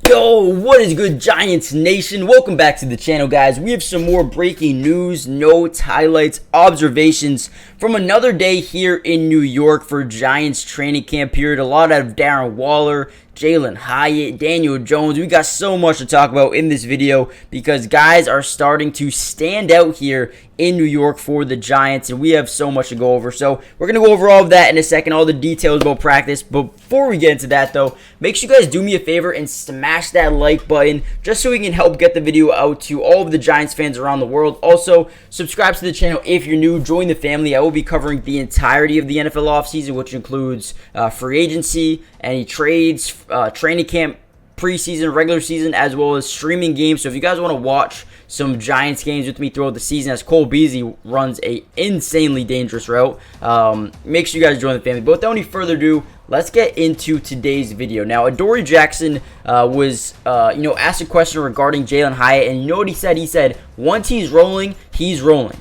Yo, what is good, Giants Nation? Welcome back to the channel, guys. We have some more breaking news, notes, highlights, observations from another day here in New York for Giants training camp period. A lot out of Darren Waller, Jalin Hyatt, Daniel Jones. We got so much to talk about in this video because guys are starting to stand out here in New York for the Giants, and we have so much to go over. So we're going to go over all of that in a second, all the details about practice. But before we get into that, though, make sure you guys do me a favor and smash that like button just so we can help get the video out to all of the Giants fans around the world. Also, subscribe to the channel if you're new. Join the family. I will be covering the entirety of the NFL offseason, which includes free agency, any trades, training camp, preseason, regular season, as well as streaming games. So if you guys want to watch some Giants games with me throughout the season, as Cole Beasley runs a insanely dangerous route, make sure you guys join the family. But without any further ado, let's get into today's video. Now, Adoree Jackson was asked a question regarding Jalin Hyatt, and you know what he said? He said, once he's rolling, he's rolling.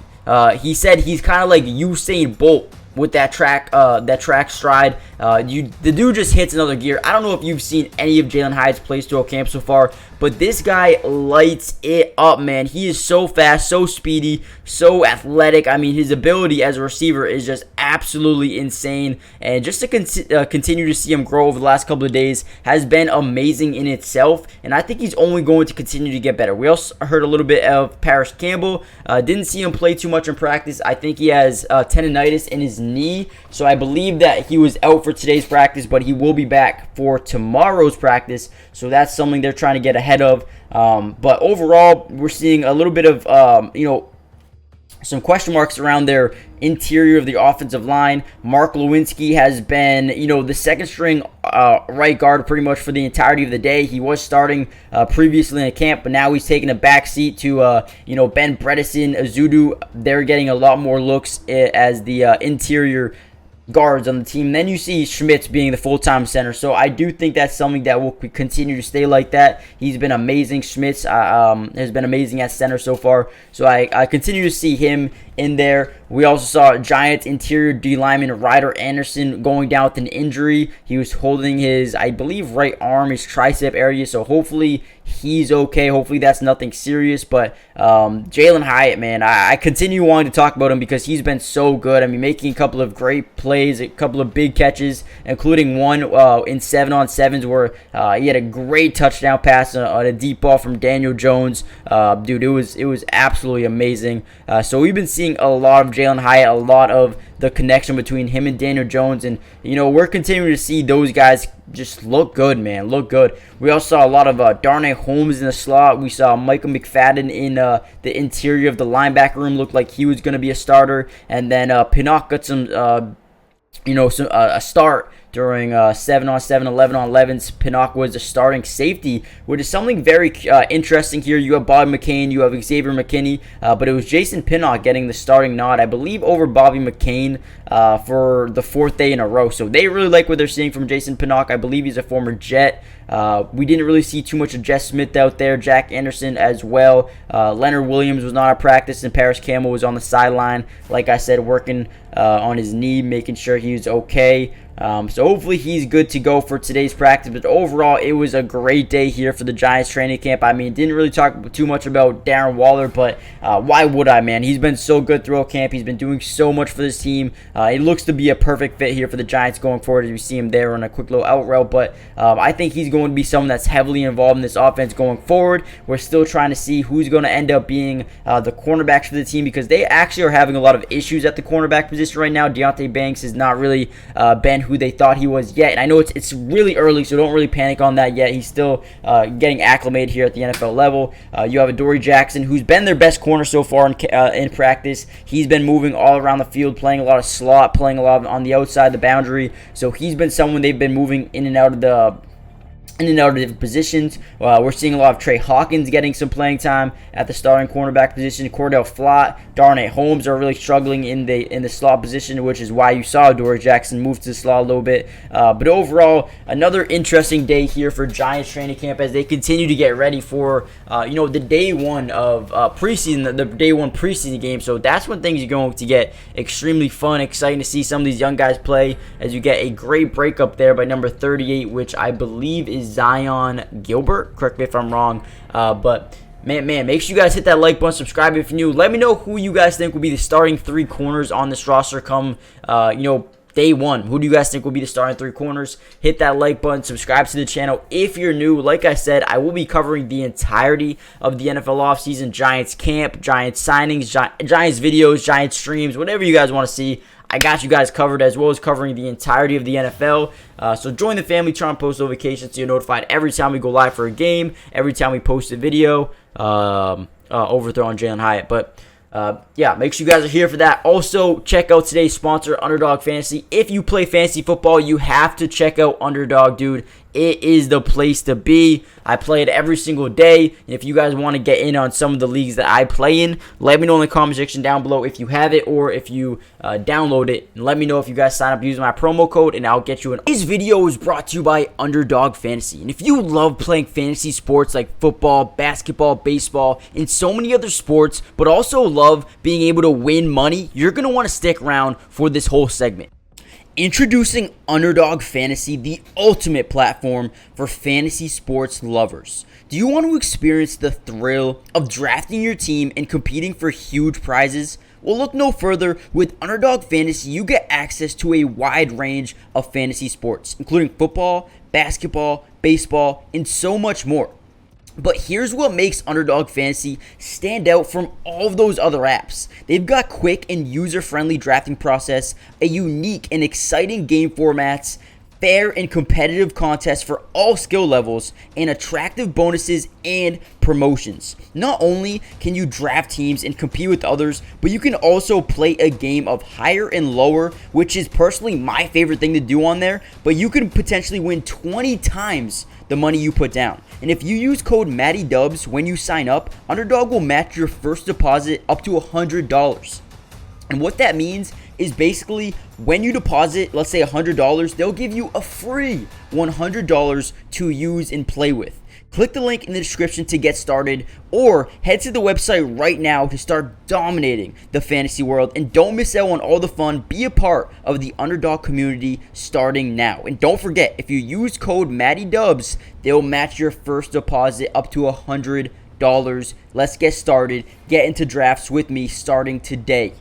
He said he's kind of like Usain Bolt with that track stride. The dude just hits another gear. I don't know if you've seen any of Jalin Hyatt's plays throughout camp so far, but this guy lights it up, man. He is so fast, so speedy, so athletic. I mean, his ability as a receiver is just absolutely insane, and just to continue to see him grow over the last couple of days has been amazing in itself, and I think he's only going to continue to get better. We also heard a little bit of Paris Campbell. Didn't see him play too much in practice. I think he has tendonitis in his knee, so I believe that he was out for today's practice, but he will be back for tomorrow's practice, so that's something they're trying to get ahead of. But overall, we're seeing a little bit of some question marks around their interior of the offensive line. Mark Lewinsky has been, the second string right guard pretty much for the entirety of the day. He was starting previously in camp, but now he's taking a back seat to, Ben Bredesen, Azudu. They're getting a lot more looks as the interior guards on the team. Then you see Schmitz being the full-time center, so I do think that's something that will continue to stay like that. He's been amazing. Schmitz has been amazing at center so far, so I continue to see him in there. We also saw Giants interior D lineman Ryder Anderson going down with an injury. He was holding his, I believe, right arm, his tricep area, so hopefully he's okay. Hopefully that's nothing serious. But Jalin Hyatt, man, I continue wanting to talk about him because he's been so good. I mean, making a couple of great plays, a couple of big catches, including one in 7-on-7s where he had a great touchdown pass on a deep ball from Daniel Jones. Dude, it was absolutely amazing. So we've been seeing a lot of Jalin Hyatt, a lot of the connection between him and Daniel Jones, and we're continuing to see those guys just look good, man, look good. We also saw a lot of Darnay Holmes in the slot. We saw Michael McFadden in the interior of the linebacker room, looked like he was going to be a starter, and then Pinnock got some a start during 7-on-7, 11-on-11s. Pinnock was a starting safety, which is something very interesting here. You have Bobby McCain, you have Xavier McKinney, but it was Jason Pinnock getting the starting nod, I believe, over Bobby McCain for the fourth day in a row. So they really like what they're seeing from Jason Pinnock. I believe he's a former Jet. We didn't really see too much of Jess Smith out there. Jack Anderson as well. Leonard Williams was not at practice, and Paris Campbell was on the sideline, like I said, working on his knee, making sure he was okay. So hopefully he's good to go for today's practice. But overall, it was a great day here for the Giants training camp. I mean, didn't really talk too much about Darren Waller, but why would I, man? He's been so good throughout camp. He's been doing so much for this team. It looks to be a perfect fit here for the Giants going forward, as we see him there on a quick little out route. But I think he's going to be someone that's heavily involved in this offense going forward. We're still trying to see who's going to end up being the cornerbacks for the team, because they actually are having a lot of issues at the cornerback position right now. Deonte Banks has not really been who they thought he was yet, and I know it's really early, so don't really panic on that yet. He's still getting acclimated here at the NFL level. You have Adoree Jackson, who's been their best corner so far in practice. He's been moving all around the field, playing a lot of slot, playing a lot on the outside the boundary, so he's been someone they've been moving in and out of different positions. We're seeing a lot of Trey Hawkins getting some playing time at the starting cornerback position. Cordell Flott, Darnay Holmes are really struggling in the slot position, which is why you saw Adoree Jackson move to the slot a little bit. But overall, another interesting day here for Giants training camp as they continue to get ready for the day one of preseason, the day one preseason game. So that's when things are going to get extremely fun, exciting to see some of these young guys play, as you get a great breakup there by number 38, which I believe is Zion Gilbert. Correct me if I'm wrong. But man, make sure you guys hit that like button, subscribe if you're new. Let me know who you guys think will be the starting 3 corners on this roster come, day 1. Who do you guys think will be the starting 3 corners? Hit that like button, subscribe to the channel if you're new. Like I said, I will be covering the entirety of the NFL offseason, Giants camp, Giants signings, Giants videos, Giants streams, whatever you guys want to see. I got you guys covered, as well as covering the entirety of the NFL. So join the family, turn on post notifications so you're notified every time we go live for a game, every time we post a video. Overthrow on Jalin Hyatt. But yeah, make sure you guys are here for that. Also, check out today's sponsor, Underdog Fantasy. If you play fantasy football, you have to check out Underdog, dude. It is the place to be. I play it every single day. And if you guys want to get in on some of the leagues that I play in, let me know in the comment section down below if you have it or if you download it. And let me know if you guys sign up using my promo code, and I'll get you an. This video is brought to you by Underdog Fantasy. And if you love playing fantasy sports like football, basketball, baseball, and so many other sports, but also love being able to win money, you're going to want to stick around for this whole segment. Introducing Underdog Fantasy, the ultimate platform for fantasy sports lovers. Do you want to experience the thrill of drafting your team and competing for huge prizes? Well, look no further. With Underdog Fantasy, you get access to a wide range of fantasy sports, including football, basketball, baseball, and so much more. But here's what makes Underdog Fantasy stand out from all of those other apps. They've got quick and user-friendly drafting process, a unique and exciting game formats, fair and competitive contests for all skill levels, and attractive bonuses and promotions. Not only can you draft teams and compete with others, but you can also play a game of higher and lower, which is personally my favorite thing to do on there, but you can potentially win 20 times the money you put down. And if you use code MattyDubs when you sign up, Underdog will match your first deposit up to $100. And what that means is basically when you deposit, let's say $100, they'll give you a free $100 to use and play with. Click the link in the description to get started, or head to the website right now to start dominating the fantasy world. And don't miss out on all the fun. Be a part of the Underdog community starting now. And don't forget, if you use code MattyDubs, they'll match your first deposit up to $100. Let's get started. Get into drafts with me starting today.